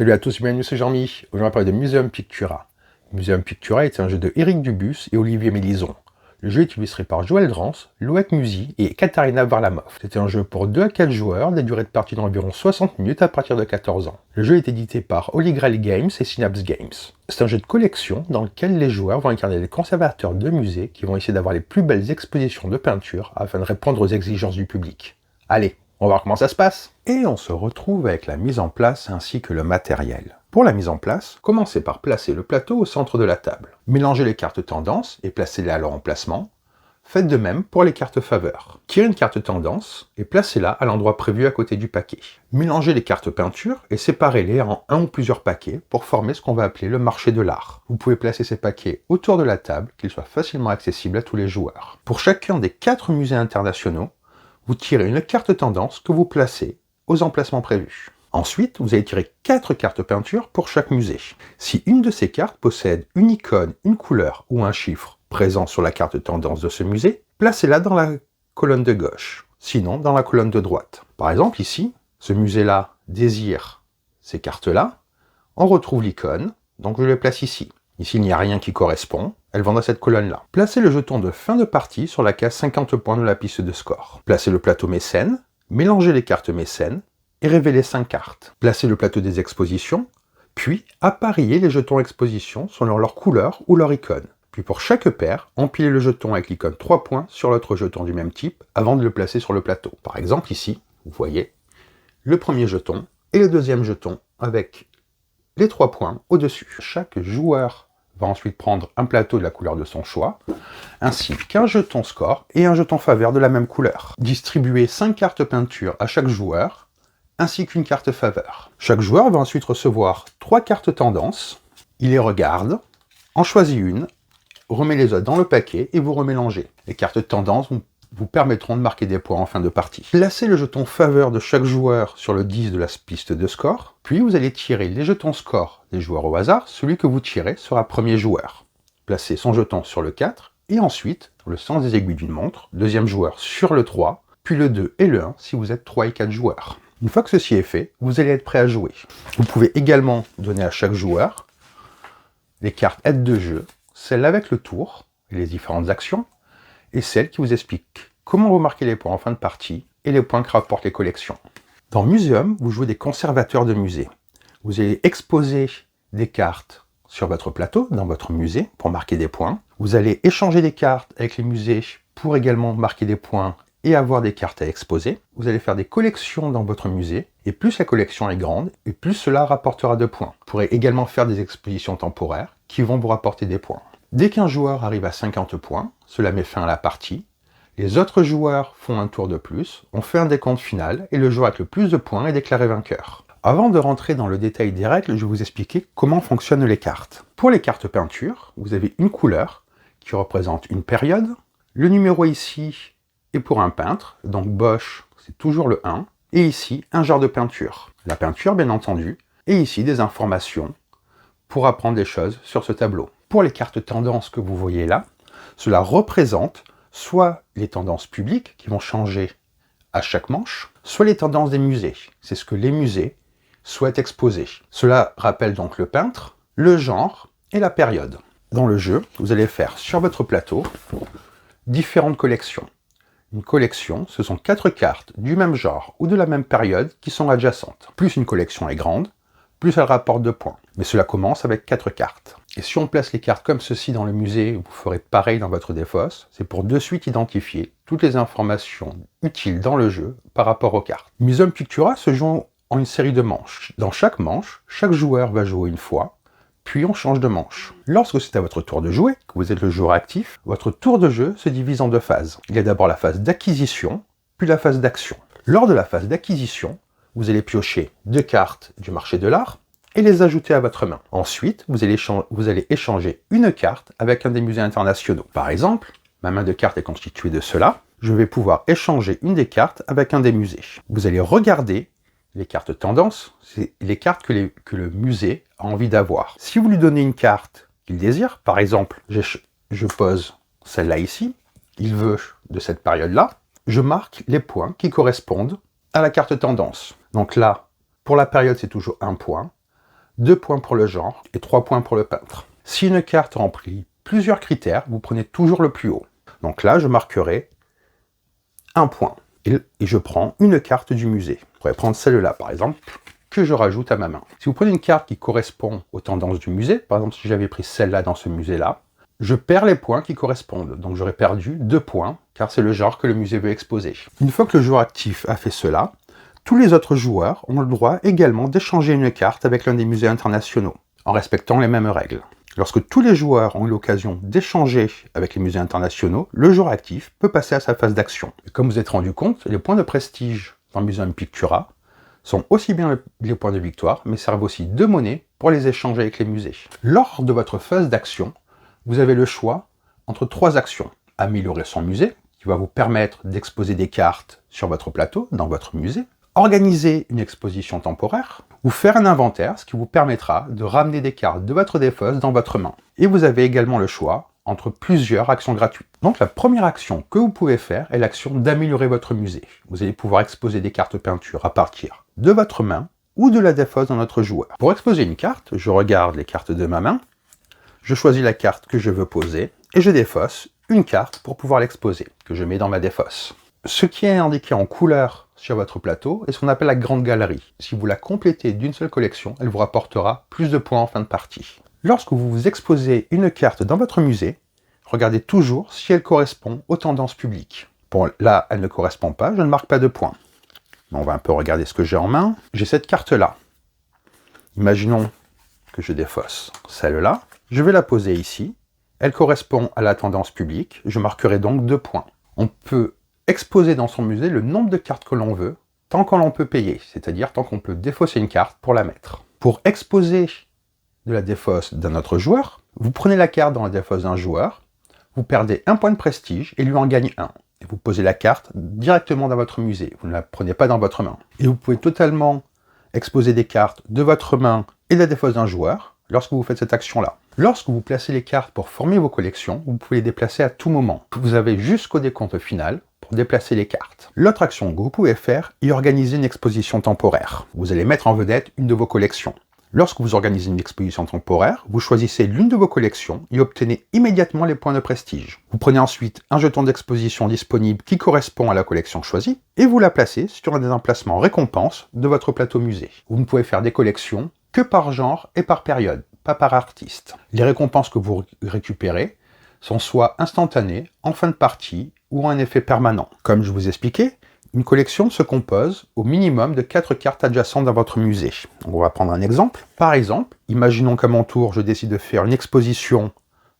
Salut à tous, bienvenue, c'est Jean-Mi. Aujourd'hui, on va parler de Museum Pictura. Museum Pictura est un jeu de Éric Dubus et Olivier Mélison. Le jeu est illustré par Joël Drance, Loïc Musy et Katharina Varlamov. C'était un jeu pour 2 à 4 joueurs, des durées de partie d'environ 60 minutes à partir de 14 ans. Le jeu est édité par Holy Grail Games et Synapse Games. C'est un jeu de collection dans lequel les joueurs vont incarner des conservateurs de musées qui vont essayer d'avoir les plus belles expositions de peinture afin de répondre aux exigences du public. Allez, on va voir comment ça se passe. Et on se retrouve avec la mise en place ainsi que le matériel. Pour la mise en place, commencez par placer le plateau au centre de la table. Mélangez les cartes tendance et placez-les à leur emplacement. Faites de même pour les cartes faveur. Tirez une carte tendance et placez-la à l'endroit prévu à côté du paquet. Mélangez les cartes peinture et séparez-les en un ou plusieurs paquets pour former ce qu'on va appeler le marché de l'art. Vous pouvez placer ces paquets autour de la table, qu'ils soient facilement accessibles à tous les joueurs. Pour chacun des 4 musées internationaux, vous tirez une carte tendance que vous placez aux emplacements prévus. Ensuite, vous allez tirer 4 cartes peinture pour chaque musée. Si une de ces cartes possède une icône, une couleur ou un chiffre présent sur la carte tendance de ce musée, placez-la dans la colonne de gauche, sinon dans la colonne de droite. Par exemple ici, ce musée-là désire ces cartes-là, on retrouve l'icône, donc je les place ici. Ici, il n'y a rien qui correspond, elles vont dans cette colonne-là. Placez le jeton de fin de partie sur la case 50 points de la piste de score. Placez le plateau mécène, mélangez les cartes mécènes et révélez 5 cartes. Placez le plateau des expositions, puis appareillez les jetons exposition selon leur couleur ou leur icône. Puis pour chaque paire, empilez le jeton avec l'icône 3 points sur l'autre jeton du même type avant de le placer sur le plateau. Par exemple ici, vous voyez le premier jeton et le deuxième jeton avec les 3 points au-dessus. Chaque joueur va ensuite prendre un plateau de la couleur de son choix, ainsi qu'un jeton score et un jeton faveur de la même couleur. Distribuez 5 cartes peinture à chaque joueur, ainsi qu'une carte faveur. Chaque joueur va ensuite recevoir 3 cartes tendance, il les regarde, en choisit une, remet les autres dans le paquet et vous remélangez. Les cartes tendance vous permettront de marquer des points en fin de partie. Placez le jeton faveur de chaque joueur sur le 10 de la piste de score, puis vous allez tirer les jetons score des joueurs au hasard, celui que vous tirez sera premier joueur. Placez son jeton sur le 4, et ensuite, dans le sens des aiguilles d'une montre, deuxième joueur sur le 3, puis le 2 et le 1 si vous êtes 3 et 4 joueurs. Une fois que ceci est fait, vous allez être prêt à jouer. Vous pouvez également donner à chaque joueur les cartes aide de jeu, celles avec le tour et les différentes actions, et celle qui vous explique comment vous marquez les points en fin de partie et les points que rapportent les collections. Dans Museum, vous jouez des conservateurs de musée. Vous allez exposer des cartes sur votre plateau, dans votre musée, pour marquer des points. Vous allez échanger des cartes avec les musées pour également marquer des points et avoir des cartes à exposer. Vous allez faire des collections dans votre musée, et plus la collection est grande, et plus cela rapportera de points. Vous pourrez également faire des expositions temporaires qui vont vous rapporter des points. Dès qu'un joueur arrive à 50 points, cela met fin à la partie. Les autres joueurs font un tour de plus, on fait un décompte final, et le joueur avec le plus de points est déclaré vainqueur. Avant de rentrer dans le détail des règles, je vais vous expliquer comment fonctionnent les cartes. Pour les cartes peinture, vous avez une couleur qui représente une période. Le numéro ici est pour un peintre, donc Bosch, c'est toujours le 1. Et ici, un genre de peinture. La peinture, bien entendu, et ici des informations pour apprendre des choses sur ce tableau. Pour les cartes tendances que vous voyez là, cela représente soit les tendances publiques qui vont changer à chaque manche, soit les tendances des musées. C'est ce que les musées souhaitent exposer. Cela rappelle donc le peintre, le genre et la période. Dans le jeu, vous allez faire sur votre plateau différentes collections. Une collection, ce sont 4 cartes du même genre ou de la même période qui sont adjacentes. Plus une collection est grande, plus elle rapporte de points. Mais cela commence avec 4 cartes. Et si on place les cartes comme ceci dans le musée, vous ferez pareil dans votre défausse, c'est pour de suite identifier toutes les informations utiles dans le jeu par rapport aux cartes. Museum Pictura se joue en une série de manches. Dans chaque manche, chaque joueur va jouer une fois, puis on change de manche. Lorsque c'est à votre tour de jouer, que vous êtes le joueur actif, votre tour de jeu se divise en 2 phases. Il y a d'abord la phase d'acquisition, puis la phase d'action. Lors de la phase d'acquisition, vous allez piocher 2 cartes du marché de l'art et les ajouter à votre main. Ensuite, vous allez échanger une carte avec un des musées internationaux. Par exemple, ma main de cartes est constituée de cela. Je vais pouvoir échanger une des cartes avec un des musées. Vous allez regarder les cartes tendances, c'est les cartes que le musée a envie d'avoir. Si vous lui donnez une carte qu'il désire, par exemple, je pose celle-là ici, il veut de cette période-là, je marque les points qui correspondent à la carte tendance. Donc là, pour la période, c'est toujours 1 point. 2 points pour le genre et 3 points pour le peintre. Si une carte remplit plusieurs critères, vous prenez toujours le plus haut. Donc là, je marquerai 1 point. Et je prends une carte du musée. Je pourrais prendre celle-là, par exemple, que je rajoute à ma main. Si vous prenez une carte qui correspond aux tendances du musée, par exemple, si j'avais pris celle-là dans ce musée-là, je perds les points qui correspondent. Donc j'aurais perdu 2 points, car c'est le genre que le musée veut exposer. Une fois que le joueur actif a fait cela, tous les autres joueurs ont le droit également d'échanger une carte avec l'un des musées internationaux, en respectant les mêmes règles. Lorsque tous les joueurs ont eu l'occasion d'échanger avec les musées internationaux, le joueur actif peut passer à sa phase d'action. Comme vous êtes rendu compte, les points de prestige dans Museum Pictura sont aussi bien les points de victoire, mais servent aussi de monnaie pour les échanger avec les musées. Lors de votre phase d'action, vous avez le choix entre 3 actions. Améliorer son musée, qui va vous permettre d'exposer des cartes sur votre plateau, dans votre musée. Organiser une exposition temporaire, ou faire un inventaire, ce qui vous permettra de ramener des cartes de votre défausse dans votre main. Et vous avez également le choix entre plusieurs actions gratuites. Donc la première action que vous pouvez faire est l'action d'améliorer votre musée. Vous allez pouvoir exposer des cartes peinture à partir de votre main ou de la défausse d'un autre joueur. Pour exposer une carte, je regarde les cartes de ma main, je choisis la carte que je veux poser et je défausse une carte pour pouvoir l'exposer, que je mets dans ma défausse. Ce qui est indiqué en couleur sur votre plateau est ce qu'on appelle la grande galerie. Si vous la complétez d'une seule collection, elle vous rapportera plus de points en fin de partie. Lorsque vous exposez une carte dans votre musée, regardez toujours si elle correspond aux tendances publiques. Bon, là, elle ne correspond pas, je ne marque pas de points. On va un peu regarder ce que j'ai en main. J'ai cette carte-là. Imaginons que je défausse celle-là. Je vais la poser ici. Elle correspond à la tendance publique. Je marquerai donc 2 points. On peut exposer dans son musée le nombre de cartes que l'on veut, tant qu'on l'on peut payer, c'est-à-dire tant qu'on peut défausser une carte pour la mettre. Pour exposer de la défausse d'un autre joueur, vous prenez la carte dans la défausse d'un joueur, vous perdez 1 point de prestige et lui en gagne 1. Et vous posez la carte directement dans votre musée, vous ne la prenez pas dans votre main. Et vous pouvez totalement exposer des cartes de votre main et de la défausse d'un joueur lorsque vous faites cette action-là. Lorsque vous placez les cartes pour former vos collections, vous pouvez les déplacer à tout moment. Vous avez jusqu'au décompte final pour déplacer les cartes. L'autre action que vous pouvez faire est organiser une exposition temporaire. Vous allez mettre en vedette une de vos collections. Lorsque vous organisez une exposition temporaire, vous choisissez l'une de vos collections et obtenez immédiatement les points de prestige. Vous prenez ensuite un jeton d'exposition disponible qui correspond à la collection choisie et vous la placez sur un des emplacements récompenses de votre plateau musée. Vous ne pouvez faire des collections que par genre et par période, pas par artiste. Les récompenses que vous récupérez sont soit instantanées, en fin de partie, ou un effet permanent. Comme je vous expliquais, une collection se compose au minimum de 4 cartes adjacentes dans votre musée. On va prendre un exemple. Par exemple, imaginons qu'à mon tour, je décide de faire une exposition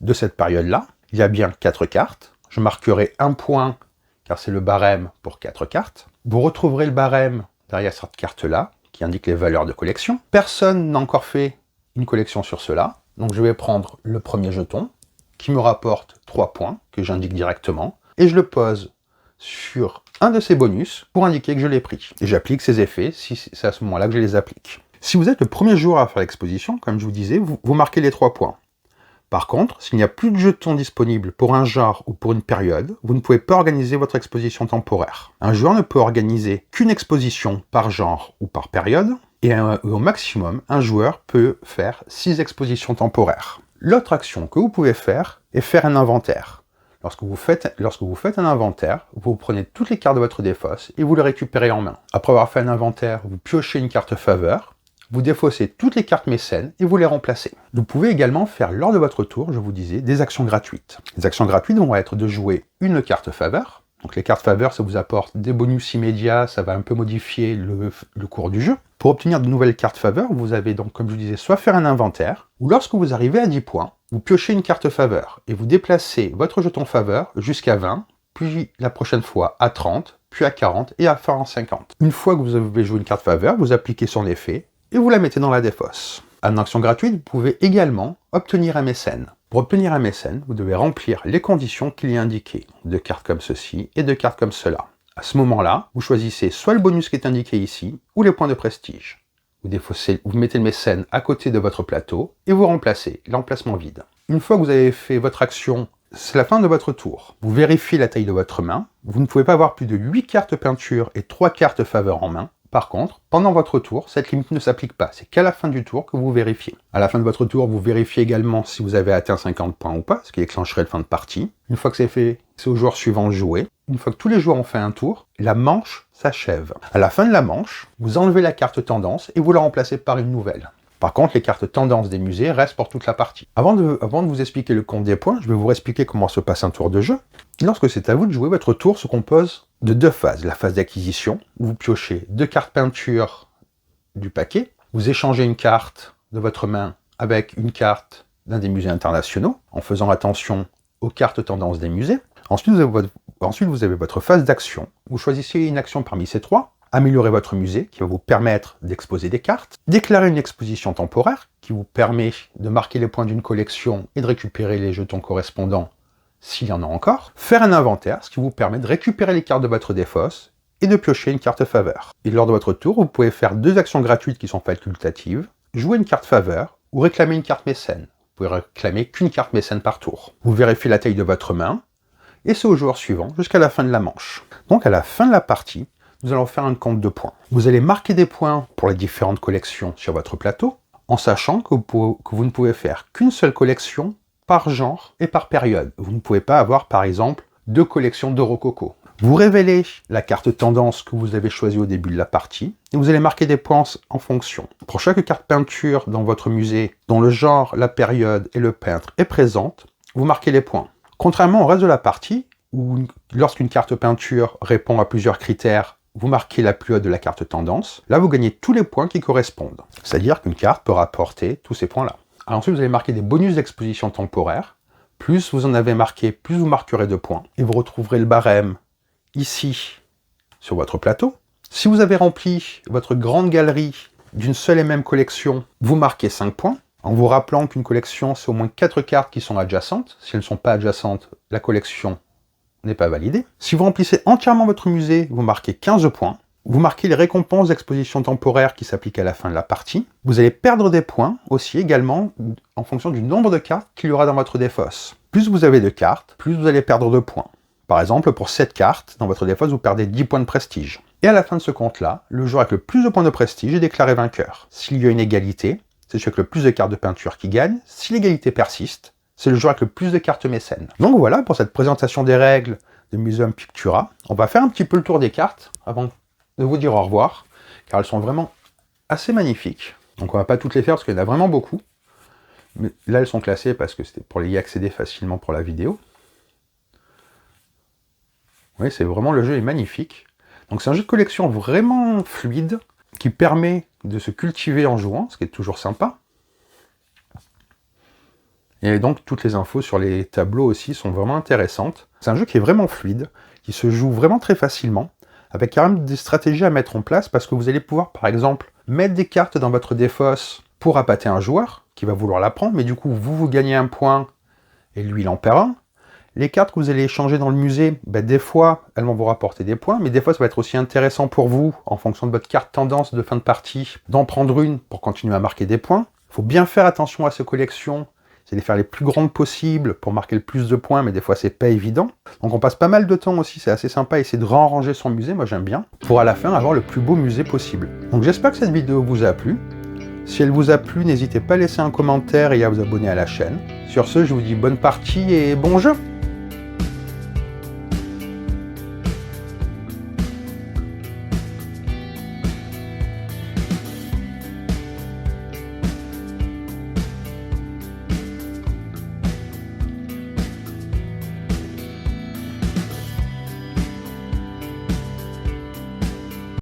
de cette période-là. Il y a bien 4 cartes. Je marquerai 1 point, car c'est le barème pour 4 cartes. Vous retrouverez le barème derrière cette carte-là, qui indique les valeurs de collection. Personne n'a encore fait une collection sur cela, donc je vais prendre le premier jeton, qui me rapporte 3 points, que j'indique directement, et je le pose sur un de ces bonus pour indiquer que je l'ai pris. Et j'applique ces effets si c'est à ce moment-là que je les applique. Si vous êtes le premier joueur à faire l'exposition, comme je vous disais, vous marquez les 3 points. Par contre, s'il n'y a plus de jetons disponibles pour un genre ou pour une période, vous ne pouvez pas organiser votre exposition temporaire. Un joueur ne peut organiser qu'une exposition par genre ou par période, et au maximum, un joueur peut faire 6 expositions temporaires. L'autre action que vous pouvez faire est faire un inventaire. Lorsque vous faites un inventaire, vous prenez toutes les cartes de votre défausse et vous les récupérez en main. Après avoir fait un inventaire, vous piochez une carte faveur, vous défaussez toutes les cartes mécènes et vous les remplacez. Vous pouvez également faire lors de votre tour, je vous disais, des actions gratuites. Les actions gratuites vont être de jouer une carte faveur. Donc les cartes faveur, ça vous apporte des bonus immédiats, ça va un peu modifier le cours du jeu. Pour obtenir de nouvelles cartes faveur, vous avez donc, comme je vous disais, soit faire un inventaire, ou lorsque vous arrivez à 10 points, vous piochez une carte faveur, et vous déplacez votre jeton faveur jusqu'à 20, puis la prochaine fois à 30, puis à 40, et à fin en 50. Une fois que vous avez joué une carte faveur, vous appliquez son effet, et vous la mettez dans la défausse. En action gratuite, vous pouvez également obtenir un mécène. Pour obtenir un mécène, vous devez remplir les conditions qu'il y a indiquées, de cartes comme ceci et de cartes comme cela. À ce moment-là, vous choisissez soit le bonus qui est indiqué ici, ou les points de prestige. Vous mettez le mécène à côté de votre plateau, et vous remplacez l'emplacement vide. Une fois que vous avez fait votre action, c'est la fin de votre tour. Vous vérifiez la taille de votre main. Vous ne pouvez pas avoir plus de 8 cartes peinture et 3 cartes faveur en main. Par contre, pendant votre tour, cette limite ne s'applique pas. C'est qu'à la fin du tour que vous vérifiez. À la fin de votre tour, vous vérifiez également si vous avez atteint 50 points ou pas, ce qui déclencherait le fin de partie. Une fois que c'est fait, c'est au joueur suivant de jouer. Une fois que tous les joueurs ont fait un tour, la manche s'achève. À la fin de la manche, vous enlevez la carte tendance et vous la remplacez par une nouvelle. Par contre, les cartes tendance des musées restent pour toute la partie. Avant de vous expliquer le compte des points, je vais vous expliquer comment se passe un tour de jeu. Lorsque c'est à vous de jouer, votre tour se compose de deux phases. La phase d'acquisition, où vous piochez 2 cartes peinture du paquet. Vous échangez une carte de votre main avec une carte d'un des musées internationaux, en faisant attention aux cartes tendances des musées. Ensuite, vous avez votre phase d'action. Vous choisissez une action parmi ces trois. Améliorer votre musée, qui va vous permettre d'exposer des cartes. Déclarer une exposition temporaire, qui vous permet de marquer les points d'une collection et de récupérer les jetons correspondants s'il y en a encore. Faire un inventaire, ce qui vous permet de récupérer les cartes de votre défausse et de piocher une carte faveur. Et lors de votre tour, vous pouvez faire 2 actions gratuites qui sont facultatives, jouer une carte faveur ou réclamer une carte mécène. Vous pouvez réclamer qu'une carte mécène par tour. Vous vérifiez la taille de votre main, et c'est au joueur suivant jusqu'à la fin de la manche. Donc à la fin de la partie, nous allons faire un compte de points. Vous allez marquer des points pour les différentes collections sur votre plateau, en sachant que vous ne pouvez faire qu'une seule collection par genre et par période. Vous ne pouvez pas avoir, par exemple, 2 collections de rococo. Vous révélez la carte tendance que vous avez choisie au début de la partie, et vous allez marquer des points en fonction. Pour chaque carte peinture dans votre musée, dont le genre, la période et le peintre est présente, vous marquez les points. Contrairement au reste de la partie, où lorsqu'une carte peinture répond à plusieurs critères, vous marquez la plus haute de la carte tendance, là vous gagnez tous les points qui correspondent. C'est-à-dire qu'une carte peut rapporter tous ces points-là. Ensuite, vous allez marquer des bonus d'exposition temporaire. Plus vous en avez marqué, plus vous marquerez de points. Et vous retrouverez le barème ici, sur votre plateau. Si vous avez rempli votre grande galerie d'une seule et même collection, vous marquez 5 points. En vous rappelant qu'une collection, c'est au moins 4 cartes qui sont adjacentes. Si elles ne sont pas adjacentes, la collection n'est pas validée. Si vous remplissez entièrement votre musée, vous marquez 15 points. Vous marquez les récompenses d'exposition temporaire qui s'appliquent à la fin de la partie. Vous allez perdre des points aussi également en fonction du nombre de cartes qu'il y aura dans votre défausse. Plus vous avez de cartes, plus vous allez perdre de points. Par exemple, pour 7 cartes, dans votre défausse, vous perdez 10 points de prestige. Et à la fin de ce compte-là, le joueur avec le plus de points de prestige est déclaré vainqueur. S'il y a une égalité, c'est celui avec le plus de cartes de peinture qui gagne. Si l'égalité persiste, c'est le joueur avec le plus de cartes mécènes. Donc voilà pour cette présentation des règles de Museum Pictura. On va faire un petit peu le tour des cartes avant de vous dire au revoir, car elles sont vraiment assez magnifiques. Donc on va pas toutes les faire parce qu'il y en a vraiment beaucoup. Mais là elles sont classées parce que c'était pour y accéder facilement pour la vidéo. Oui, c'est vraiment, le jeu est magnifique. Donc c'est un jeu de collection vraiment fluide, qui permet de se cultiver en jouant, ce qui est toujours sympa. Et donc toutes les infos sur les tableaux aussi sont vraiment intéressantes. C'est un jeu qui est vraiment fluide, qui se joue vraiment très facilement, avec quand même des stratégies à mettre en place, parce que vous allez pouvoir, par exemple, mettre des cartes dans votre défausse pour appâter un joueur, qui va vouloir la prendre, mais du coup, vous gagnez un point, et lui, il en perd un. Les cartes que vous allez échanger dans le musée, des fois, elles vont vous rapporter des points, mais des fois, ça va être aussi intéressant pour vous, en fonction de votre carte tendance de fin de partie, d'en prendre une pour continuer à marquer des points. Il faut bien faire attention à ces collections, c'est de les faire les plus grandes possibles pour marquer le plus de points, mais des fois c'est pas évident. Donc on passe pas mal de temps aussi, c'est assez sympa, essayer de ranger son musée, moi j'aime bien, pour à la fin avoir le plus beau musée possible. Donc j'espère que cette vidéo vous a plu. Si elle vous a plu, n'hésitez pas à laisser un commentaire et à vous abonner à la chaîne. Sur ce, je vous dis bonne partie et bon jeu!